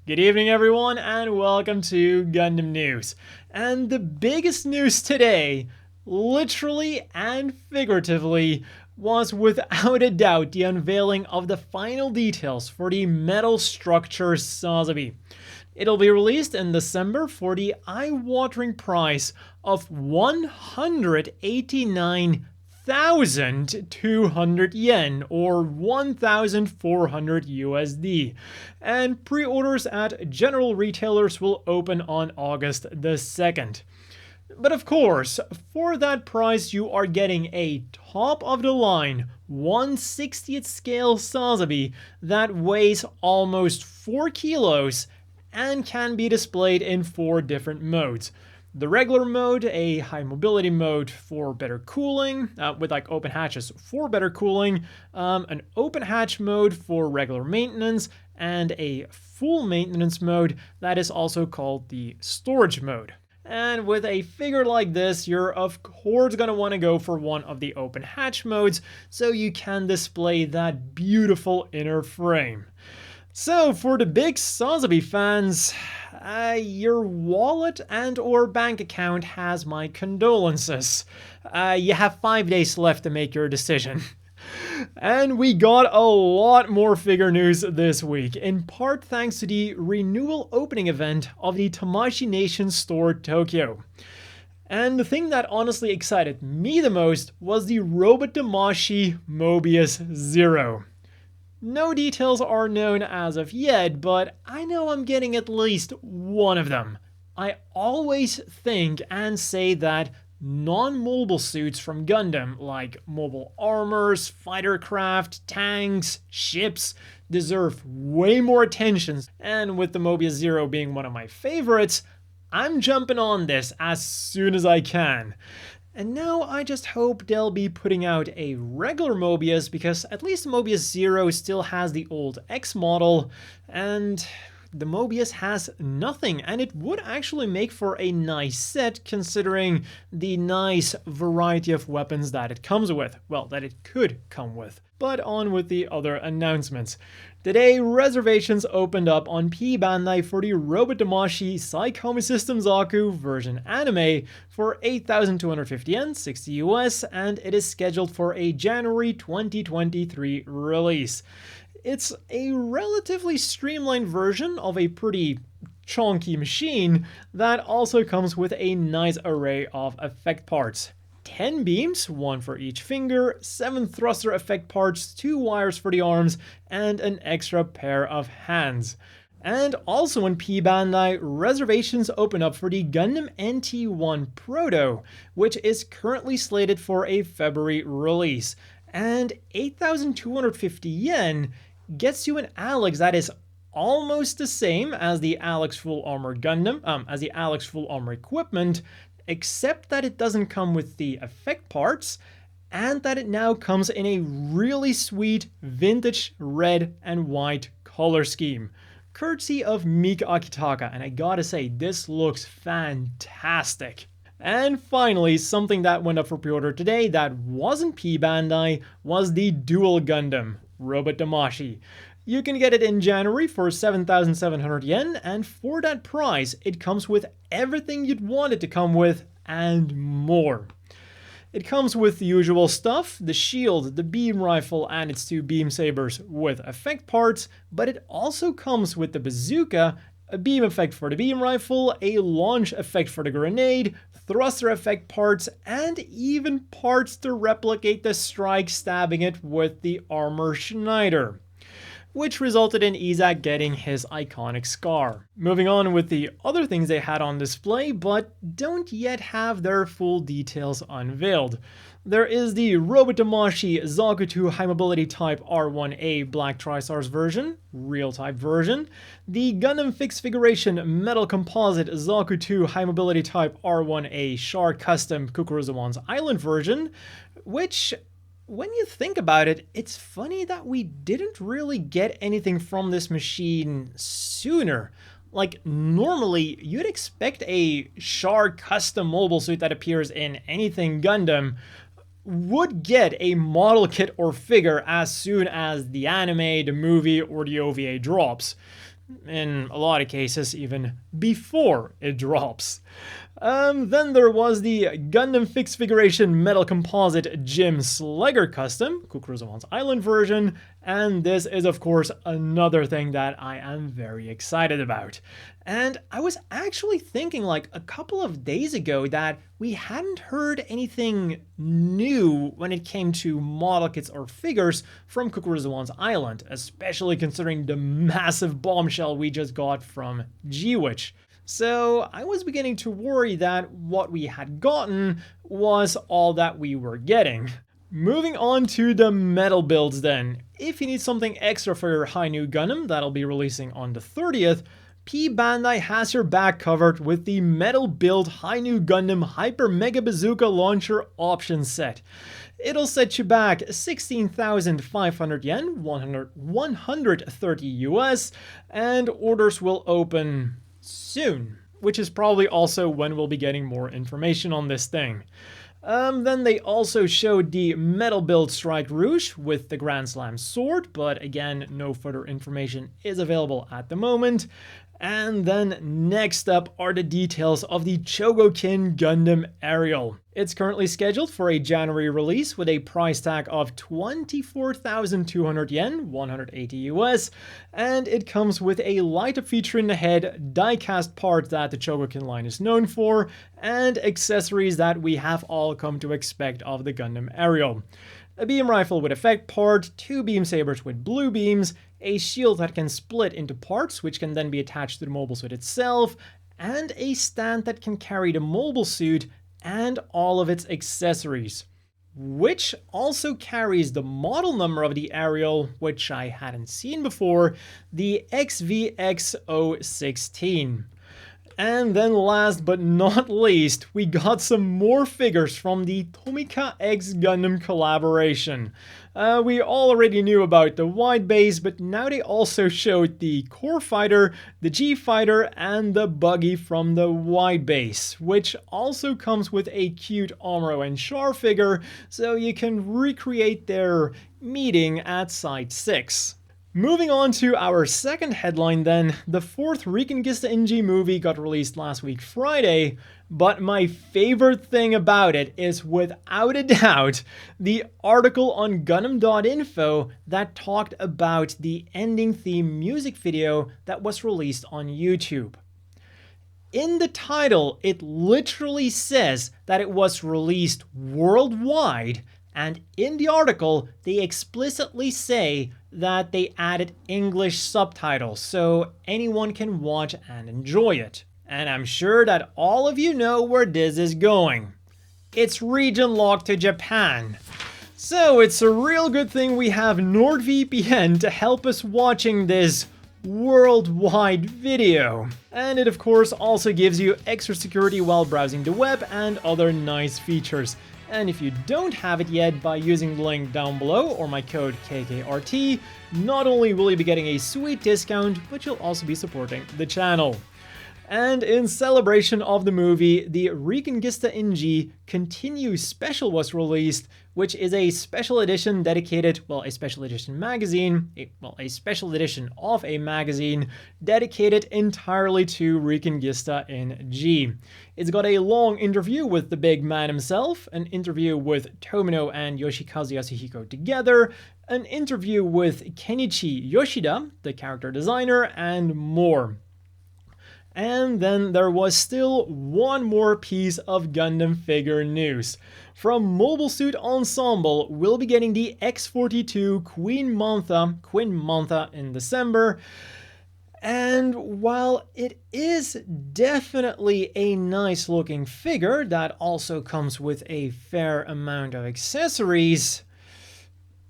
Good evening everyone and welcome to Gundam News. And the biggest news today, literally and figuratively, was without a doubt the unveiling of the final details for the metal structure Sazabi. It'll be released in December for the eye-watering price of 189,200 yen or 1,400 USD, and pre-orders at general retailers will open on August the 2nd. But of course, for that price you are getting a top-of-the-line 1/60th scale Sazabi that weighs almost 4 kilos and can be displayed in 4 different modes. The regular mode, a high mobility mode for better cooling, with like open hatches for better cooling, an open hatch mode for regular maintenance, and a full maintenance mode that is also called the storage mode. And with a figure like this, you're of course going to want to go for one of the open hatch modes so you can display that beautiful inner frame. So for the big Sazabi fans, your wallet and or bank account has my condolences. You have 5 days left to make your decision. And we got a lot more figure news this week, in part thanks to the renewal opening event of the Tamashii Nation Store Tokyo. And the thing that honestly excited me the most was the Robot Tamashii Moebius Zero. No details are known as of yet, but I know I'm getting at least one of them. I always think and say that non-mobile suits from Gundam, like mobile armors, fighter craft, tanks, ships, deserve way more attention, and with the Moebius Zero being one of my favorites, I'm jumping on this as soon as I can. And now I just hope they'll be putting out a regular Moebius, because at least Moebius Zero still has the old X model, and the Moebius has nothing, and it would actually make for a nice set considering the nice variety of weapons that it comes with. Well, that it could come with. But on with the other announcements. Today, reservations opened up on P Bandai for the Robot Tamashii Psycommu System Zaku version A.N.I.M.E for 8,250 yen, 60 US, and it is scheduled for a January 2023 release. It's a relatively streamlined version of a pretty chunky machine that also comes with a nice array of effect parts. 10 beams, 1 for each finger, 7 thruster effect parts, 2 wires for the arms, and an extra pair of hands. And also in P Bandai, reservations open up for the Gundam NT1 Proto, which is currently slated for a February release. And 8,250 yen gets you an Alex that is almost the same as the Alex Full Armor Gundam, as the Alex Full Armor equipment, except that it doesn't come with the effect parts, and that it now comes in a really sweet vintage red and white color scheme, courtesy of Mika Akitaka, and I gotta say, this looks fantastic. And finally, something that went up for pre-order today that wasn't P Bandai was the Duel Gundam, Robot Tamashii. You can get it in January for 7,700 yen, and for that price, it comes with everything you'd want it to come with, and more. It comes with the usual stuff, the shield, the beam rifle, and its 2 beam sabers with effect parts, but it also comes with the bazooka, a beam effect for the beam rifle, a launch effect for the grenade, thruster effect parts, and even parts to replicate the strike stabbing it with the armor Schneider, which resulted in Isaac getting his iconic scar. Moving on with the other things they had on display, but don't yet have their full details unveiled. There is the Robot Tamashii Zaku 2 High Mobility Type R1A Black Tristar's version, real type version, the Gundam Fixed Figuration Metal Composite Zaku 2 High Mobility Type R1A Char Custom Cucuruz Island version, which, when you think about it, it's funny that we didn't really get anything from this machine sooner. Like, normally, you'd expect a Char custom mobile suit that appears in anything Gundam would get a model kit or figure as soon as the anime, the movie, or the OVA drops. in a lot of cases even before it drops. Then there was the Gundam Fixed Figuration Metal Composite Gym Sleggar Custom, Cucuruz Island version, and this is of course another thing that I am very excited about. And I was actually thinking like a couple of days ago that we hadn't heard anything new when it came to model kits or figures from Cucuruz Island, especially considering the massive bombshell we just got from G-Witch. So I was beginning to worry that what we had gotten was all that we were getting. Moving on to the metal builds then. If you need something extra for your Hi-Nu Gundam that'll be releasing on the 30th, P Bandai has your back covered with the metal build Hi-Nu Gundam Hyper Mega Bazooka Launcher option set. It'll set you back 16,500 yen, 130 US, and orders will open soon, which is probably also when we'll be getting more information on this thing. Then they also showed the metal build Strike Rouge with the Grand Slam sword, but again, no further information is available at the moment. And then next up are the details of the Chogokin Gundam Aerial. It's currently scheduled for a January release with a price tag of 24,200 yen, 180 US, and it comes with a light-up feature in the head, die-cast part that the Chogokin line is known for, and accessories that we have all come to expect of the Gundam Aerial. A beam rifle with effect part, 2 beam sabers with blue beams, a shield that can split into parts which can then be attached to the mobile suit itself, and a stand that can carry the mobile suit and all of its accessories. Which also carries the model number of the Aerial, which I hadn't seen before, the XVX016. And then last but not least, we got some more figures from the Tomica X Gundam collaboration. We already knew about the wide base, but now they also showed the Core Fighter, the G Fighter, and the Buggy from the wide base, which also comes with a cute Amuro and Char figure, so you can recreate their meeting at Site 6. Moving on to our second headline then, the 4th Reconguista NG movie got released last week Friday, but my favorite thing about it is without a doubt the article on Gundam.info that talked about the ending theme music video that was released on YouTube. In the title, it literally says that it was released worldwide, and in the article, they explicitly say that they added English subtitles so anyone can watch and enjoy it. And I'm sure that all of you know where this is going. It's region locked to Japan. So it's a real good thing we have NordVPN to help us watching this worldwide video. And it of course also gives you extra security while browsing the web and other nice features. And if you don't have it yet, by using the link down below or my code kkrt, not only will you be getting a sweet discount, but you'll also be supporting the channel. And in celebration of the movie, the Reconguista NG Continue Special was released, which is a special edition dedicated, well, a special edition magazine, a special edition of a magazine dedicated entirely to Reconguista NG. It's got a long interview with the big man himself, an interview with Tomino and Yoshikazu Yasuhiko together, an interview with Kenichi Yoshida, the character designer, and more. And then there was still one more piece of Gundam figure news. From Mobile Suit Ensemble, we'll be getting the X42 Quin Mantha in December. And while it is definitely a nice looking figure that also comes with a fair amount of accessories,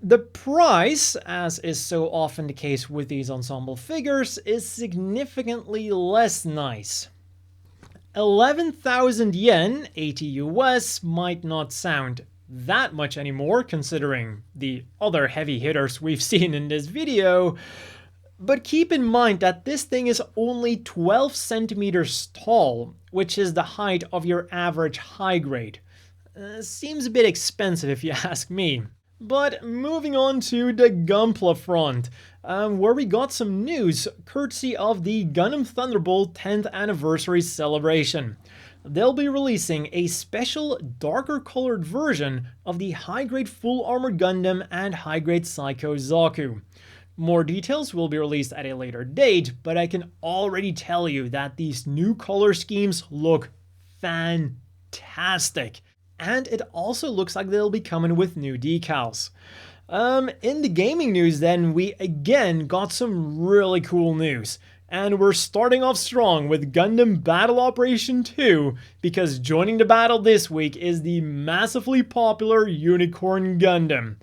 the price, as is so often the case with these ensemble figures, is significantly less nice. 11,000 yen, 80 US, might not sound that much anymore considering the other heavy hitters we've seen in this video, but keep in mind that this thing is only 12 centimeters tall, which is the height of your average high grade. Seems a bit expensive if you ask me. But moving on to the Gunpla front, where we got some news courtesy of the Gundam Thunderbolt 10th anniversary celebration. They'll be releasing a special darker colored version of the high-grade full armored Gundam and high-grade Psycho Zaku. More details will be released at a later date, but I can already tell you that these new color schemes look fantastic. And it also looks like they'll be coming with new decals. In the gaming news then, we again got some really cool news. And we're starting off strong with Gundam Battle Operation 2, because joining the battle this week is the massively popular Unicorn Gundam,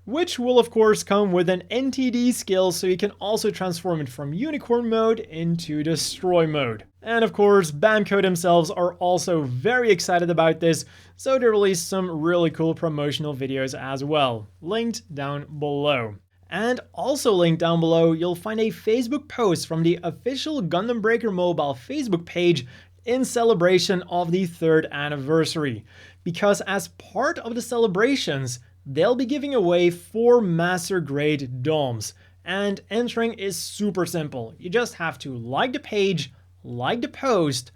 which will of course come with an NTD skill, so you can also transform it from Unicorn mode into Destroy mode. And of course, Bamco themselves are also very excited about this, so they released some really cool promotional videos as well, linked down below. And also linked down below, you'll find a Facebook post from the official Gundam Breaker Mobile Facebook page in celebration of the 3rd anniversary. Because as part of the celebrations, they'll be giving away 4 Master Grade DOMs. And entering is super simple. You just have to like the page, like the post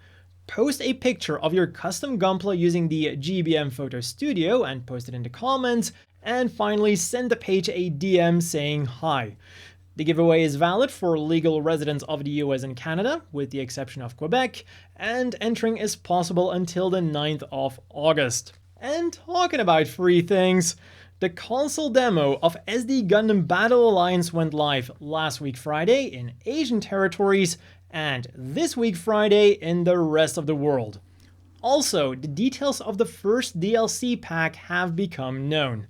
a picture of your custom Gunpla using the GBM Photo Studio and post it in the comments, and finally send the page a DM saying hi. The giveaway is valid for legal residents of the US and Canada, with the exception of Quebec, and entering is possible until the 9th of August. And talking about free things, the console demo of SD Gundam Battle Alliance went live last week Friday in Asian territories, and this week Friday in the rest of the world. Also, the details of the first DLC pack have become known.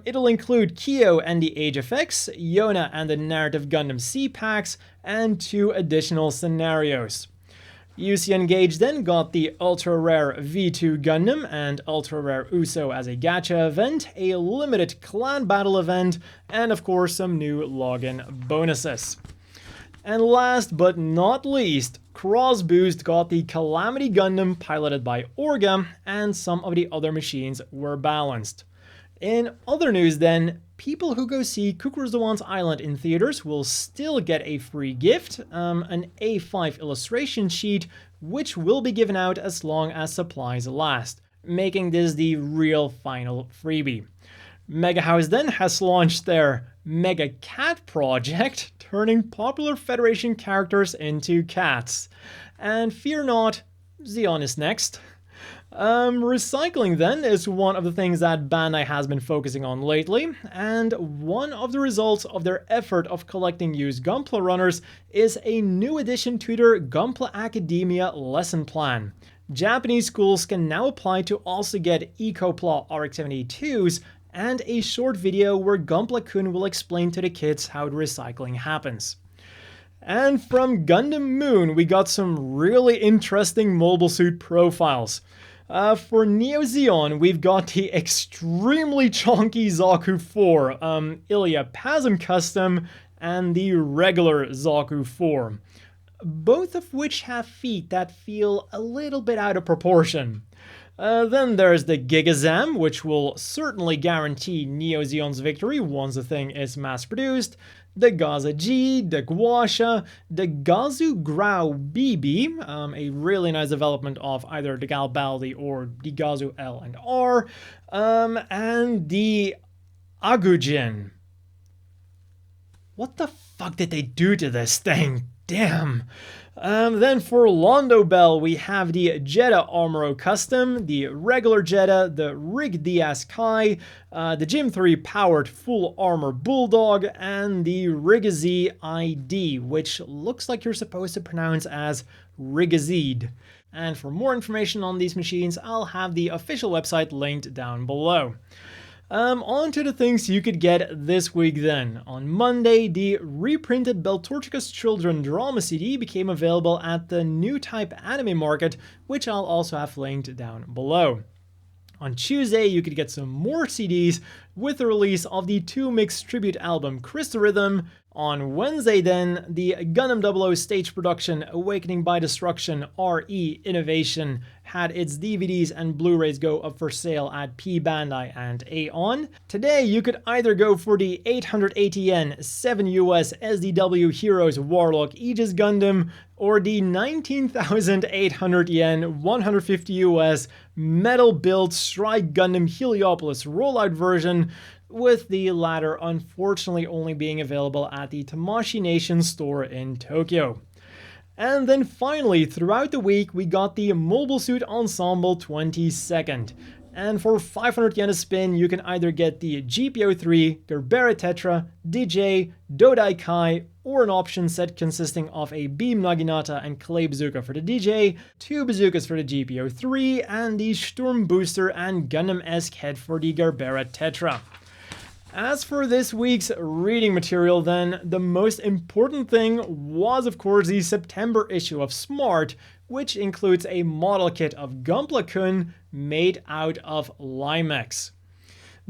It'll include Kyo and the Age Effects, Yona and the Narrative Gundam C packs, and 2 additional scenarios. UC Engage then got the ultra rare V2 Gundam and ultra rare Uso as a gacha event, a limited clan battle event, and of course some new login bonuses. And last but not least, Cross Boost got the Calamity Gundam piloted by Orga, and some of the other machines were balanced. In other news then, people who go see Cucuruz Island in theaters will still get a free gift, an A5 illustration sheet, which will be given out as long as supplies last, making this the real final freebie. Mega House then has launched their Mega Cat project, turning popular Federation characters into cats. And fear not, Zeon is next. Recycling then is one of the things that Bandai has been focusing on lately, and one of the results of their effort of collecting used Gunpla runners is a new addition to their Gunpla Academia lesson plan. Japanese schools can now apply to also get Ecopla RX-72s, and a short video where Gunpla-kun will explain to the kids how the recycling happens. And from Gundam Moon, we got some really interesting mobile suit profiles. For Neo Zeon, we've got the extremely chonky Zaku 4, Ilya Pasm Custom, and the regular Zaku 4. Both of which have feet that feel a little bit out of proportion. Then there's the Gigazam, which will certainly guarantee Neo Zeon's victory once the thing is mass-produced, the Gaza G, the Guasha, the Gazu Grau BB, a really nice development of either the Galbaldi or the Gazu L and R, and the Agujin. What the fuck did they do to this thing? Damn. Then for Londo Bell, we have the Jeddah Armoro Custom, the regular Jeddah, the Rig Diaz Kai, the Gym 3 powered full armor Bulldog, and the Rigazid ID, which looks like you're supposed to pronounce as Rigazid. And for more information on these machines, I'll have the official website linked down below. On to the things you could get this week then. On Monday, the reprinted Beltorchika's Children drama CD became available at the new type anime market, which I'll also have linked down below. On Tuesday, you could get some more CDs with the release of the 2-mix tribute album Crysta-Rhythm. On Wednesday then, the Gundam 00 stage production Awakening by Destruction RE Innovation had its DVDs and Blu-rays go up for sale at P Bandai and A.N.I.M.E. Today, you could either go for the 880 yen 7 US SDW Heroes Warlock Aegis Gundam or the 19,800 yen 150 US metal build Strike Gundam Heliopolis rollout version, with the latter unfortunately only being available at the Tamashii Nation store in Tokyo. And then finally, throughout the week, we got the Mobile Suit Ensemble 22nd. And for 500 yen a spin, you can either get the GBO2, Gerbera Tetra, DJ, Dodai Kai, or an option set consisting of a Beam Naginata and Clay Bazooka for the DJ, 2 bazookas for the GBO3, and the Sturm Booster and Gundam-esque head for the Gerbera Tetra. As for this week's reading material then, the most important thing was of course the September issue of Smart, which includes a model kit of Gunpla made out of Limex.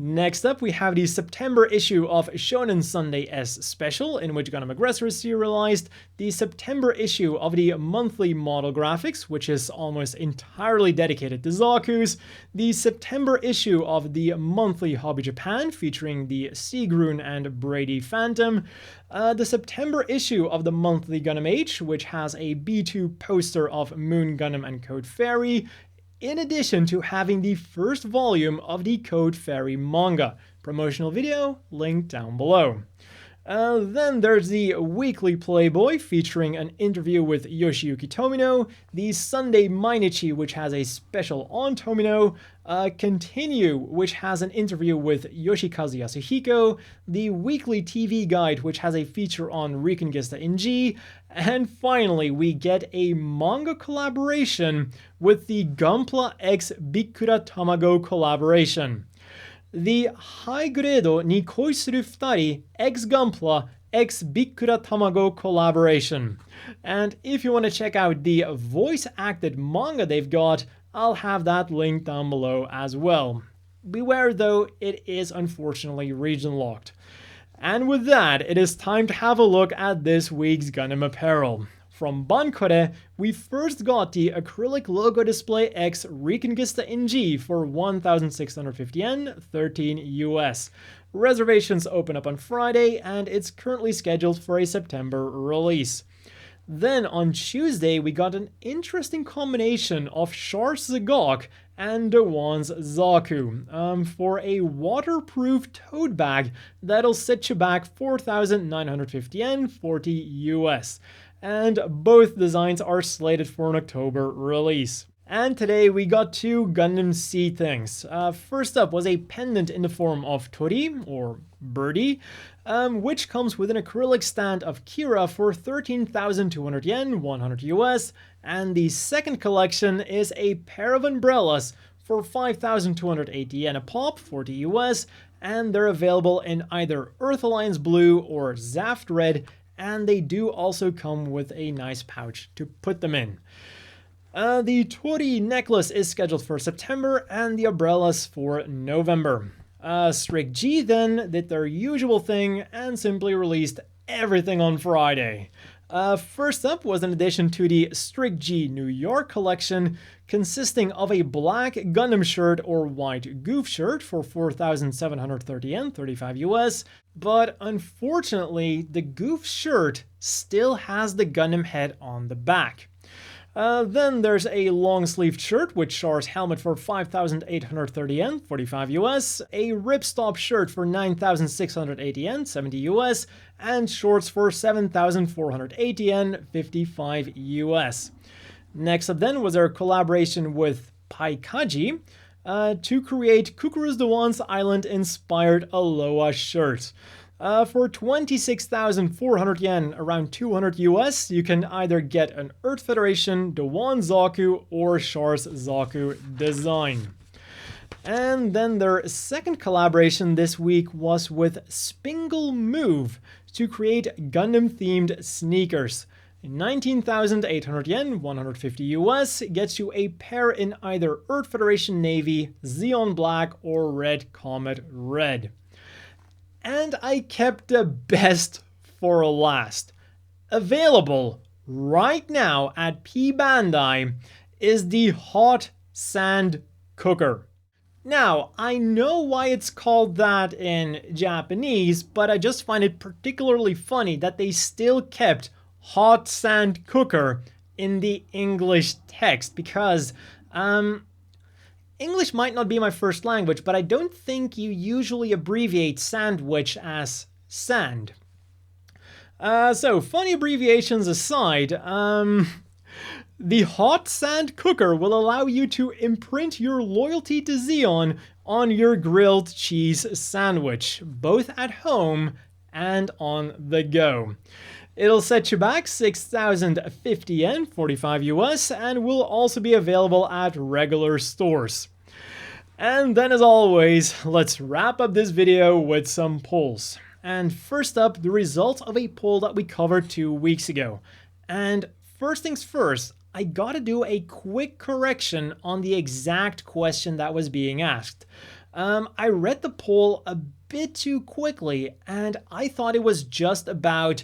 Next up, we have the September issue of Shonen Sunday S Special, in which Gundam Aggressor is serialized, the September issue of the monthly model graphics, which is almost entirely dedicated to Zaku's, the September issue of the monthly Hobby Japan, featuring the Sigrun and Brady Phantom, the September issue of the monthly Gundam H, which has a B2 poster of Moon Gundam and Code Fairy, in addition to having the first volume of the Code Fairy manga. Promotional video linked down below. Then there's the weekly Playboy featuring an interview with Yoshiyuki Tomino, the Sunday Mainichi, which has a special on Tomino, Continue, which has an interview with Yoshikazu Yasuhiko, the weekly TV guide, which has a feature on Reconguista in G, and finally we get a manga collaboration with the Gunpla x Bikura Tamago collaboration. The High-Grado ni Koi Suru Futari x Gunpla x Bikura Tamago collaboration. And if you want to check out the voice-acted manga they've got, I'll have that linked down below as well. Beware though, it is unfortunately region locked. And with that, it is time to have a look at this week's Gundam apparel. From Bankore, we first got the acrylic logo display X Reconguista in G for 1,650 yen, 13 US. Reservations open up on Friday, and it's currently scheduled for a September release. Then on Tuesday, we got an interesting combination of Char's Zagok and Doan's Zaku for a waterproof tote bag that'll set you back 4,950 yen, 40 US. And both designs are slated for an October release. And today we got 2 Gundam Sea things. First up was a pendant in the form of Tori, or Birdie, which comes with an acrylic stand of Kira for 13,200 yen, 100 US. And the second collection is a pair of umbrellas for 5,280 yen a pop, 40 US. And they're available in either Earth Alliance Blue or Zaft Red, and they do also come with a nice pouch to put them in. The Tori necklace is scheduled for September, and the umbrellas for November. Strict G then did their usual thing and simply released everything on Friday. First up was an addition to the Strict G New York collection, consisting of a black Gundam shirt or white Goof shirt for 4,730 yen, 35 US, but unfortunately the Goof shirt still has the Gundam head on the back. Then there's a long-sleeved shirt with Char's helmet for 5,830 yen, 45 US, a ripstop shirt for 9,680 yen, 70 US, and shorts for 7,480 yen, 55 US. Next up then was our collaboration with Paikaji to create Cucuruz Doan's Island-inspired Aloha shirt. For 26,400 yen, around 200 US, you can either get an Earth Federation, Doan Zaku, or Char's Zaku design. And then their second collaboration this week was with Spingle Move to create Gundam-themed sneakers. 19,800 yen, 150 US, gets you a pair in either Earth Federation Navy, Zeon Black, or Red Comet Red. And I kept the best for last. Available right now at P Bandai is the hot sand cooker. Now, I know why it's called that in Japanese, but I just find it particularly funny that they still kept hot sand cooker in the English text, because English might not be my first language, but I don't think you usually abbreviate sandwich as sand. So, funny abbreviations aside, the hot sand cooker will allow you to imprint your loyalty to Zeon on your grilled cheese sandwich, both at home and on the go. It'll set you back 6,050 yen, 45 US, and will also be available at regular stores. And then, as always, let's wrap up this video with some polls. And first up, the result of a poll that we covered 2 weeks ago. And first things first, I gotta do a quick correction on the exact question that was being asked. I read the poll a bit too quickly, and I thought it was just about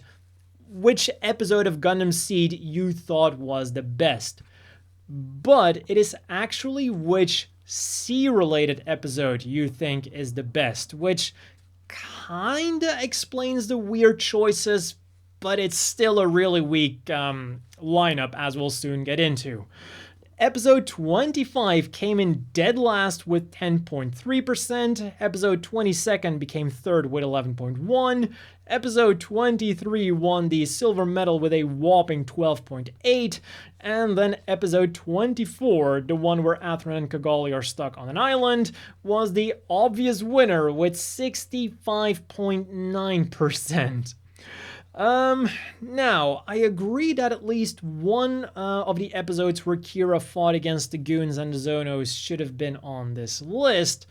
which episode of Gundam Seed you thought was the best. But it is actually which C-related episode you think is the best, which kinda explains the weird choices, but it's still a really weak lineup, as we'll soon get into. Episode 25 came in dead last with 10.3%, episode 22nd became third with 11.1%, episode 23 won the silver medal with a whopping 12.8%, and then episode 24, the one where Athrun and Kigali are stuck on an island, was the obvious winner with 65.9%. Now, I agree that at least one of the episodes where Kira fought against the Goons and the Zonos should have been on this list,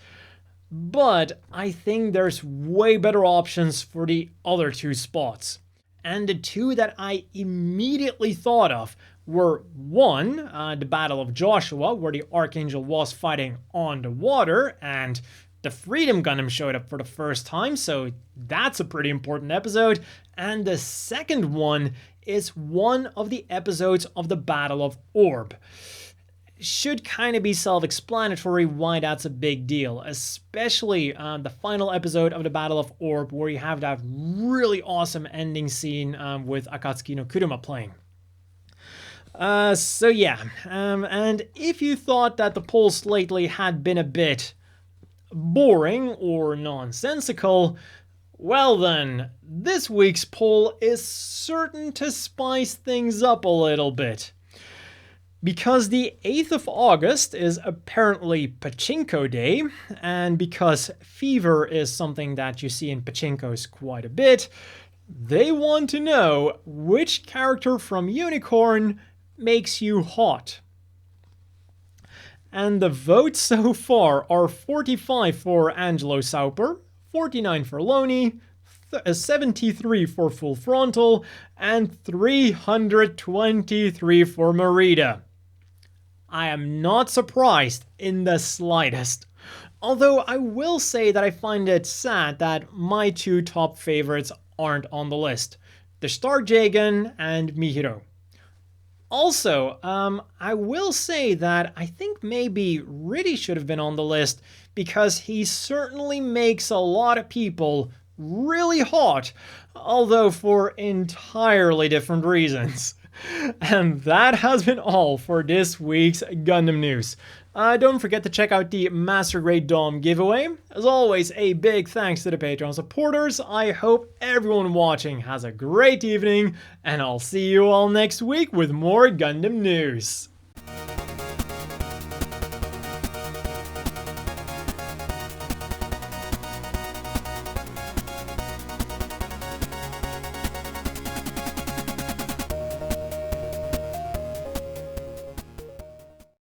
but I think there's way better options for the other two spots. And the two that I immediately thought of were, one, the Battle of Joshua, where the Archangel was fighting on the water, and the Freedom Gundam showed up for the first time, so that's a pretty important episode. And the second one is one of the episodes of the Battle of Orb. Should kind of be self-explanatory why that's a big deal, especially the final episode of the Battle of Orb, where you have that really awesome ending scene with Akatsuki no Kuruma playing. So yeah, and if you thought that the polls lately had been a bit boring or nonsensical, well then, this week's poll is certain to spice things up a little bit. Because the 8th of August is apparently Pachinko Day, and because fever is something that you see in pachinkos quite a bit, they want to know which character from Unicorn makes you hot. And the votes so far are 45 for Angelo Sauper, 49 for Loni, 73 for Full Frontal, and 323 for Merida. I am not surprised in the slightest. Although I will say that I find it sad that my two top favorites aren't on the list. The Star Jagan and Mihiro. Also, I will say that I think maybe Riddy should have been on the list because he certainly makes a lot of people really hot, although for entirely different reasons. And that has been all for this week's Gundam News. Don't forget to check out the Master Grade Dom giveaway. As always, a big thanks to the Patreon supporters. I hope everyone watching has a great evening, and I'll see you all next week with more Gundam News.